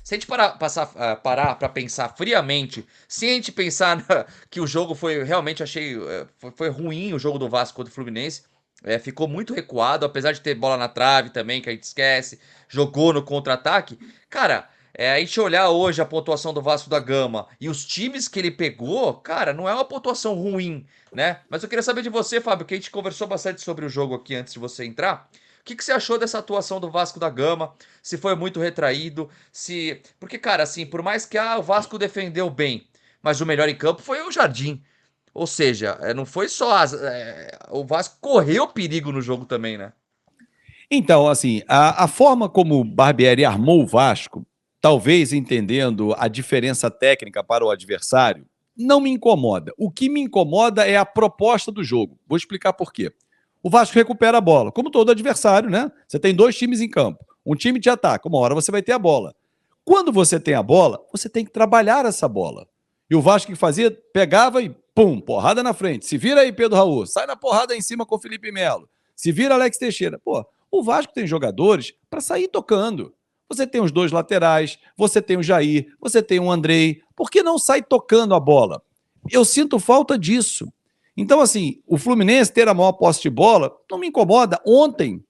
Se a gente parar para pensar friamente, se a gente pensar que o jogo foi, realmente achei, foi ruim o jogo do Vasco contra o Fluminense, ficou muito recuado, apesar de ter bola na trave também, que a gente esquece, jogou no contra-ataque. Cara, a gente olhar hoje a pontuação do Vasco da Gama e os times que ele pegou, cara, não é uma pontuação ruim, né? Mas eu queria saber de você, Fábio, que a gente conversou bastante sobre o jogo aqui antes de você entrar. O que você achou dessa atuação do Vasco da Gama? Se foi muito retraído, se... Porque, cara, assim, por mais que o Vasco defendeu bem, mas o melhor em campo foi o Jardim. Ou seja, não foi só o Vasco correu perigo no jogo também, né? Então, assim, a forma como o Barbieri armou o Vasco, talvez entendendo a diferença técnica para o adversário, não me incomoda. O que me incomoda é a proposta do jogo. Vou explicar por quê. O Vasco recupera a bola, como todo adversário, né? Você tem dois times em campo. Um time te ataca, uma hora você vai ter a bola. Quando você tem a bola, você tem que trabalhar essa bola. E o Vasco que fazia, pegava e pum, porrada na frente. Se vira aí, Pedro Raul, sai na porrada em cima com o Felipe Melo. Se vira Alex Teixeira. Pô, o Vasco tem jogadores para sair tocando. Você tem os dois laterais, você tem o Jair, você tem o Andrei. Por que não sai tocando a bola? Eu sinto falta disso. Então, assim, o Fluminense ter a maior posse de bola não me incomoda. Ontem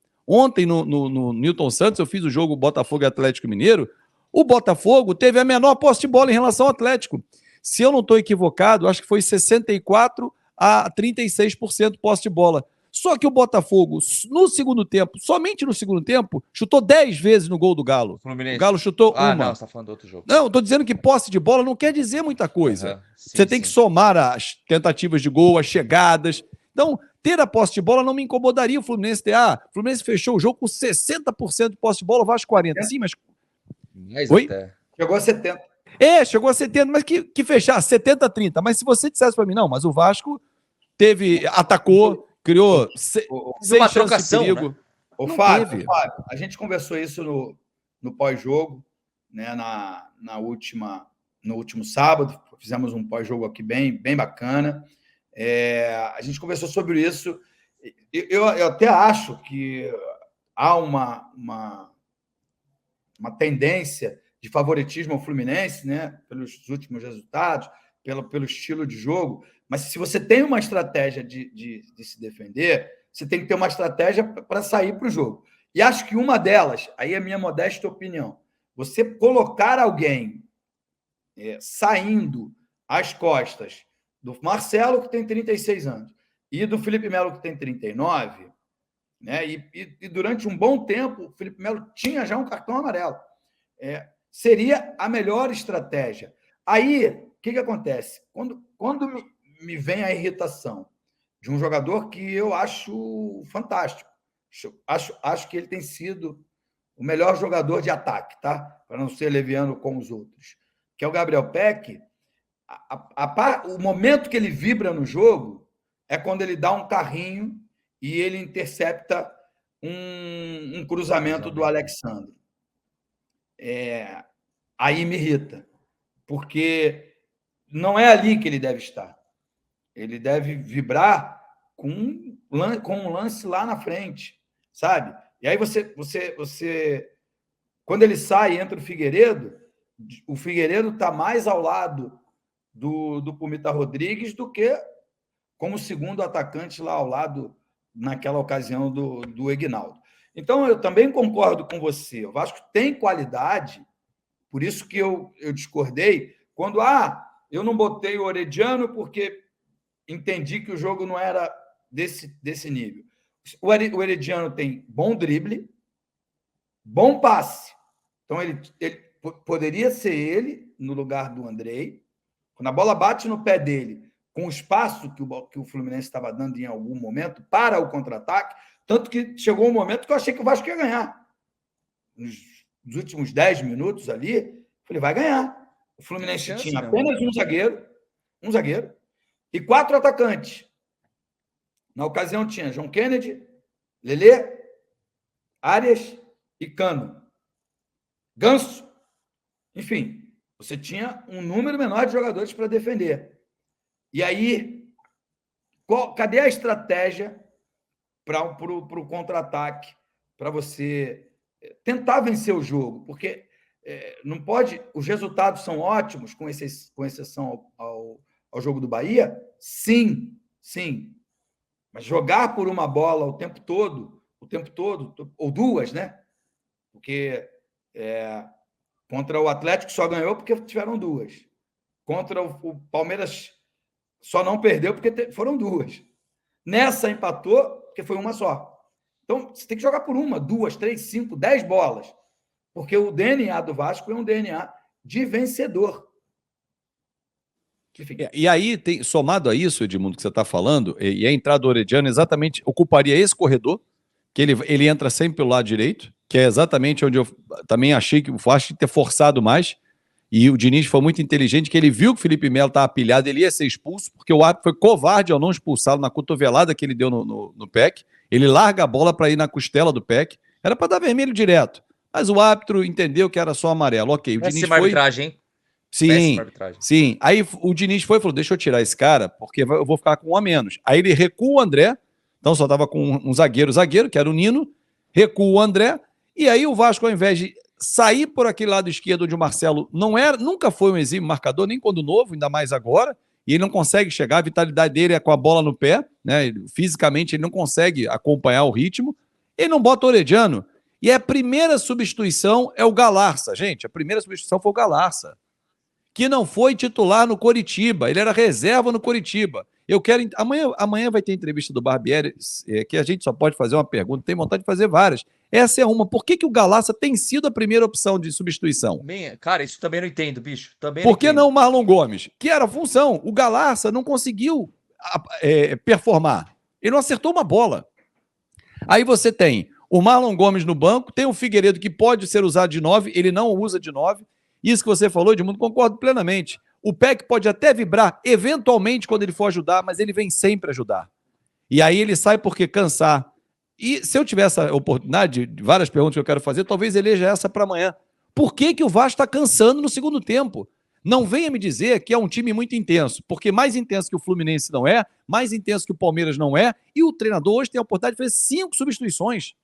no Newton Santos, eu fiz o jogo Botafogo e Atlético Mineiro. O Botafogo teve a menor posse de bola em relação ao Atlético. Se eu não estou equivocado, acho que foi 64 a 36% posse de bola. Só que o Botafogo, no segundo tempo, somente no segundo tempo, chutou 10 vezes no gol do Galo. O Fluminense. Galo chutou Ah, não, uma. você tá falando do outro jogo. Não, estou dizendo que posse de bola não quer dizer muita coisa. Aham, Você sim, tem que sim. somar as tentativas de gol, as chegadas. Então, ter a posse de bola não me incomodaria o Fluminense ter. O Fluminense fechou o jogo com 60% de posse de bola, o Vasco 40%. Sim, mas. Mais Oi? até. Chegou a 70. Chegou a 70, mas que fechar 70-30. Mas se você dissesse para mim, não, mas o Vasco atacou, criou Teve uma seis chances de trocação, né? perigo. Ô, Não Fábio, teve. a gente conversou isso no pós-jogo, né, no último sábado, fizemos um pós-jogo aqui bem bacana. A gente conversou sobre isso. Eu até acho que há uma tendência de favoritismo ao Fluminense, né, pelos últimos resultados, pelo estilo de jogo. Mas se você tem uma estratégia de se defender, você tem que ter uma estratégia para sair para o jogo. E acho que uma delas, aí é a minha modesta opinião, você colocar alguém saindo às costas do Marcelo, que tem 36 anos, e do Felipe Melo, que tem 39, né? E durante um bom tempo, o Felipe Melo tinha já um cartão amarelo. Seria a melhor estratégia. Aí, o que acontece? Quando me vem a irritação de um jogador que eu acho fantástico, acho que ele tem sido o melhor jogador de ataque, tá? Para não ser leviano com os outros, que é o Gabriel Peck. O momento que ele vibra no jogo é quando ele dá um carrinho e ele intercepta um cruzamento do Alexandre. Aí me irrita, porque não é ali que ele deve estar. Ele deve vibrar com um lance lá na frente, sabe? E aí você quando ele sai, entra o Figueiredo está mais ao lado do Pumita Rodrigues do que como segundo atacante lá ao lado, naquela ocasião, do Egnaldo. Então, eu também concordo com você. O Vasco tem qualidade, por isso que eu discordei, quando eu não botei o Orediano porque entendi que o jogo não era desse nível. O Herediano tem bom drible, bom passe. Então, ele poderia ser ele no lugar do Andrei. Quando a bola bate no pé dele, com o espaço que o Fluminense estava dando em algum momento para o contra-ataque, tanto que chegou um momento que eu achei que o Vasco ia ganhar. Nos últimos 10 minutos ali, falei, vai ganhar. O Fluminense tinha apenas um zagueiro e 4 atacantes. Na ocasião tinha João Kennedy, Lelê, Arias e Cano. Ganso. Enfim, você tinha um número menor de jogadores para defender. E aí, cadê a estratégia para o contra-ataque, para você tentar vencer o jogo? Porque Não pode. Os resultados são ótimos, com exceção ao jogo do Bahia? Sim, sim. Mas jogar por uma bola o tempo todo, ou duas, né? Porque contra o Atlético só ganhou porque tiveram duas. Contra o Palmeiras só não perdeu porque foram duas. Nessa empatou porque foi uma só. Então, você tem que jogar por uma, duas, três, 5, 10 bolas. Porque o DNA do Vasco é um DNA de vencedor. Enfim. E aí, somado a isso, Edmundo, que você está falando, e a entrada do Orediano exatamente ocuparia esse corredor, que ele entra sempre pelo lado direito, que é exatamente onde eu também achei que o Vasco tinha que ter forçado mais. E o Diniz foi muito inteligente, que ele viu que o Felipe Melo estava pilhado, ele ia ser expulso, porque o árbitro foi covarde ao não expulsá-lo na cotovelada que ele deu no PEC. Ele larga a bola para ir na costela do PEC. Era para dar vermelho direto. Mas o árbitro entendeu que era só amarelo. Ok, o Diniz foi... arbitragem, hein? Sim, sim. Aí o Diniz foi e falou, deixa eu tirar esse cara, porque eu vou ficar com um a menos. Aí ele recua o André, então só estava com um zagueiro, que era o Nino, recua o André, e aí o Vasco, ao invés de sair por aquele lado esquerdo onde o Marcelo nunca foi um exímio marcador, nem quando novo, ainda mais agora, e ele não consegue chegar, a vitalidade dele é com a bola no pé, né? Fisicamente ele não consegue acompanhar o ritmo, ele não bota o Orediano, e a primeira substituição é o Galarça, gente, a primeira substituição foi o Galarça, que não foi titular no Coritiba, ele era reserva no Coritiba. Eu quero. Amanhã vai ter entrevista do Barbieri, que a gente só pode fazer uma pergunta, tem vontade de fazer várias. Essa é uma. Por que o Galarça tem sido a primeira opção de substituição? Cara, isso também não entendo, bicho. Por que não o Marlon Gomes? Que era a função. O Galarça não conseguiu performar. Ele não acertou uma bola. Aí você tem o Marlon Gomes no banco, tem o Figueiredo que pode ser usado de 9, ele não usa de 9. Isso que você falou, Edmundo, concordo plenamente. O PEC pode até vibrar, eventualmente, quando ele for ajudar, mas ele vem sempre ajudar. E aí ele sai porque cansar. E se eu tiver essa oportunidade, de várias perguntas que eu quero fazer, talvez eleja essa para amanhã. Por que o Vasco está cansando no segundo tempo? Não venha me dizer que é um time muito intenso, porque mais intenso que o Fluminense não é, mais intenso que o Palmeiras não é, e o treinador hoje tem a oportunidade de fazer 5 substituições.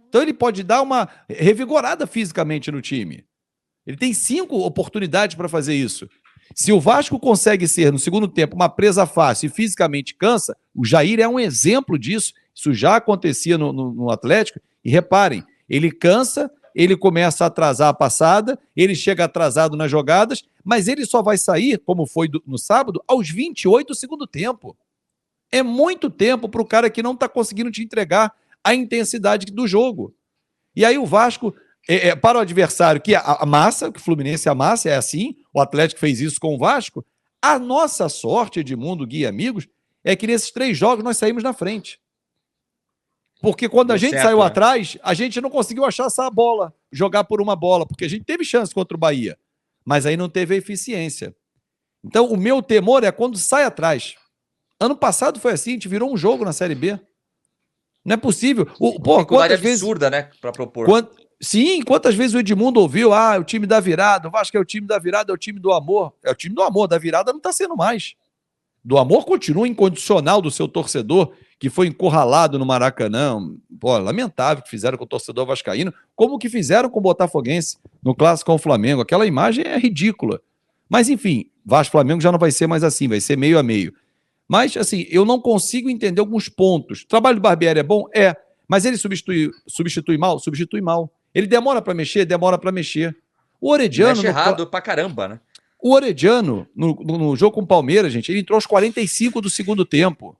Então ele pode dar uma revigorada fisicamente no time. Ele tem 5 oportunidades para fazer isso. Se o Vasco consegue ser, no segundo tempo, uma presa fácil e fisicamente cansa, o Jair é um exemplo disso. Isso já acontecia no Atlético. E reparem, ele cansa, ele começa a atrasar a passada, ele chega atrasado nas jogadas, mas ele só vai sair, como foi no sábado, aos 28 do segundo tempo. É muito tempo para o cara que não está conseguindo te entregar a intensidade do jogo. E aí o Vasco... para o adversário que amassa, que o Fluminense amassa, é assim, o Atlético fez isso com o Vasco, a nossa sorte, Edmundo, Gui e amigos, é que nesses 3 jogos nós saímos na frente. Porque quando a gente saiu atrás, a gente não conseguiu achar essa bola, jogar por uma bola, porque a gente teve chance contra o Bahia, mas aí não teve eficiência. Então, o meu temor é quando sai atrás. Ano passado foi assim, a gente virou um jogo na Série B. Não é possível. Quantas absurda, né, para propor. Sim, quantas vezes o Edmundo ouviu, o time da virada, o Vasco é o time da virada, é o time do amor. É o time do amor, da virada não está sendo mais. Do amor continua incondicional do seu torcedor, que foi encurralado no Maracanã. Pô, lamentável que fizeram com o torcedor vascaíno, como que fizeram com o botafoguense no clássico com o Flamengo. Aquela imagem é ridícula. Mas enfim, Vasco-Flamengo já não vai ser mais assim, vai ser meio a meio. Mas assim, eu não consigo entender alguns pontos. O trabalho do Barbieri é bom? É. Mas ele substitui mal? Substitui mal. Ele demora para mexer? Demora para mexer. O Orediano... Mexe errado pra caramba, né? O Orediano, no jogo com o Palmeiras, gente, ele entrou aos 45 do segundo tempo.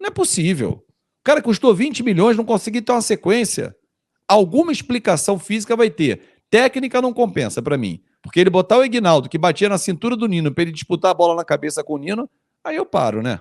Não é possível. O cara custou 20 milhões, não conseguiu ter uma sequência. Alguma explicação física vai ter. Técnica não compensa para mim. Porque ele botar o Ignaldo, que batia na cintura do Nino, para ele disputar a bola na cabeça com o Nino, aí eu paro, né?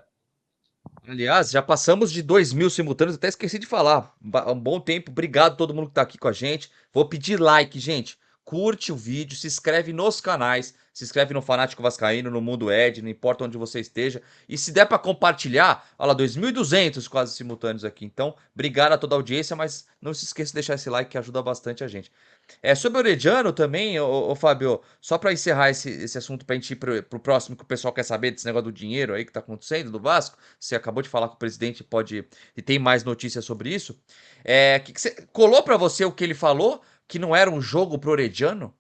Aliás, já passamos de 2.000 simultâneos, até esqueci de falar. Um bom tempo, obrigado a todo mundo que tá aqui com a gente. Vou pedir like, gente. Curte o vídeo, se inscreve nos canais, se inscreve no Fanático Vascaíno, no Mundo Ed, não importa onde você esteja. E se der para compartilhar, olha lá, 2.200 quase simultâneos aqui. Então, obrigado a toda a audiência, mas não se esqueça de deixar esse like que ajuda bastante a gente. Sobre o Orediano também, Fábio, só para encerrar esse assunto pra gente ir pro próximo, que o pessoal quer saber desse negócio do dinheiro aí que tá acontecendo do Vasco. Você acabou de falar com o presidente, e tem mais notícias sobre isso. Colou para você o que ele falou? Que não era um jogo pro Orediano?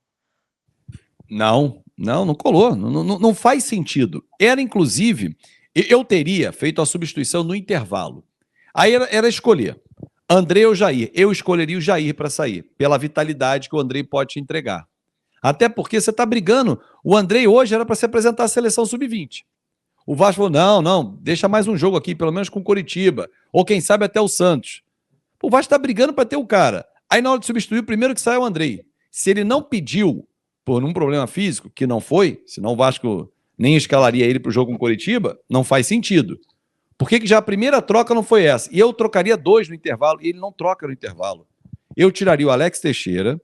Não colou. Não faz sentido. Era, inclusive, eu teria feito a substituição no intervalo. Aí era escolher. André ou Jair? Eu escolheria o Jair para sair, pela vitalidade que o André pode te entregar. Até porque você está brigando. O André hoje era para se apresentar à seleção sub-20. O Vasco falou: não, deixa mais um jogo aqui, pelo menos com o Coritiba. Ou quem sabe até o Santos. O Vasco está brigando para ter o cara. Aí na hora de substituir, o primeiro que sai é o Andrei. Se ele não pediu por um problema físico, que não foi, senão o Vasco nem escalaria ele para o jogo com o Coritiba, não faz sentido. Por que já a primeira troca não foi essa? E eu trocaria 2 no intervalo, e ele não troca no intervalo. Eu tiraria o Alex Teixeira,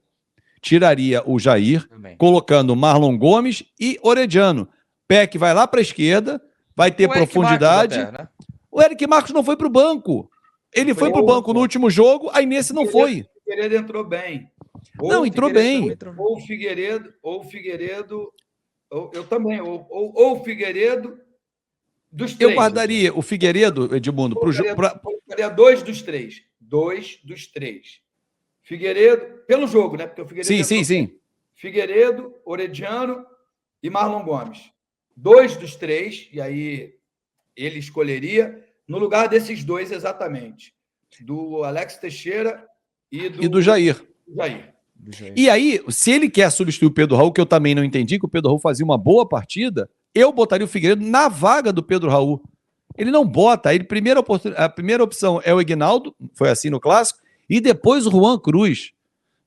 tiraria o Jair, colocando Marlon Gomes e Orediano. Peck vai lá para a esquerda, vai ter profundidade. Até, né? O Eric Marcos não foi para o banco. Ele foi para o banco no último jogo, aí nesse não foi. O Figueiredo entrou bem. Não, entrou bem. Ou o Figueiredo, eu também, ou o Figueiredo dos 3. Eu guardaria o Figueiredo, Edmundo, para o jogo. Eu 2 dos 3. 2 dos 3. Figueiredo, pelo jogo, né? Porque o Figueiredo sim. Figueiredo, Orediano e Marlon Gomes. 2 dos 3, e aí ele escolheria no lugar desses 2 exatamente. Do Alex Teixeira e do Jair. Jair. E aí, se ele quer substituir o Pedro Raul, que eu também não entendi, que o Pedro Raul fazia uma boa partida, eu botaria o Figueiredo na vaga do Pedro Raul. Ele não bota. A primeira opção é o Ignaldo, foi assim no Clássico, e depois o Juan Cruz.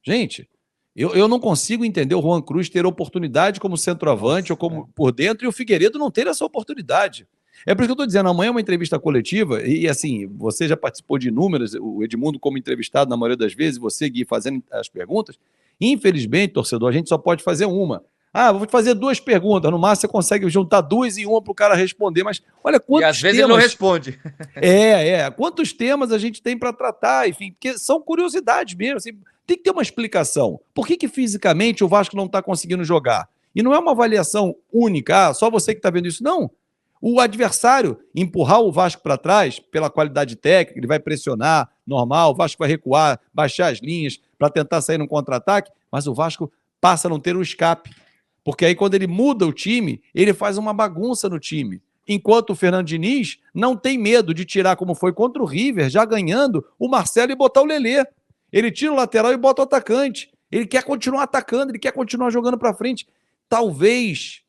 Gente, eu não consigo entender o Juan Cruz ter oportunidade como centroavante ou como por dentro e o Figueiredo não ter essa oportunidade. É por isso que eu estou dizendo, amanhã é uma entrevista coletiva e assim, você já participou de inúmeras, o Edmundo como entrevistado na maioria das vezes, você, Gui, fazendo as perguntas. Infelizmente, torcedor, a gente só pode fazer uma. Vou te fazer 2 perguntas, no máximo você consegue juntar 2 em uma para o cara responder, mas olha quantos temas... E às vezes ele não responde. Quantos temas a gente tem para tratar, enfim, porque são curiosidades mesmo, assim, tem que ter uma explicação. Por que fisicamente o Vasco não está conseguindo jogar? E não é uma avaliação única, só você que está vendo isso, não. O adversário empurrar o Vasco para trás, pela qualidade técnica, ele vai pressionar, normal, o Vasco vai recuar, baixar as linhas para tentar sair no contra-ataque, mas o Vasco passa a não ter um escape. Porque aí quando ele muda o time, ele faz uma bagunça no time. Enquanto o Fernando Diniz não tem medo de tirar, como foi contra o River, já ganhando, o Marcelo e botar o Lelê. Ele tira o lateral e bota o atacante. Ele quer continuar atacando, ele quer continuar jogando para frente. Talvez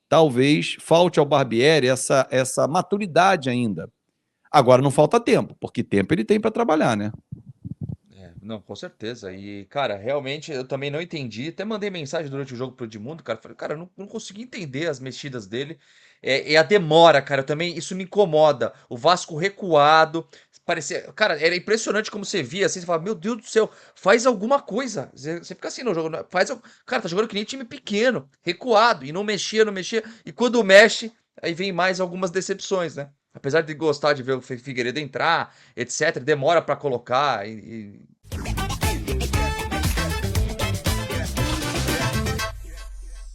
falte ao Barbieri essa maturidade ainda. Agora não falta tempo, porque tempo ele tem para trabalhar, né? Não, com certeza. E, cara, realmente eu também não entendi. Até mandei mensagem durante o jogo pro Edmundo, cara. Falei, cara, eu não consegui entender as mexidas dele. E a demora, cara, também isso me incomoda. O Vasco recuado. Parecia. Cara, era impressionante como você via assim. Você fala, meu Deus do céu, faz alguma coisa. Você fica assim no jogo. Cara, tá jogando que nem time pequeno, recuado. E não mexia. E quando mexe, aí vem mais algumas decepções, né? Apesar de gostar de ver o Figueiredo entrar, etc., demora pra colocar.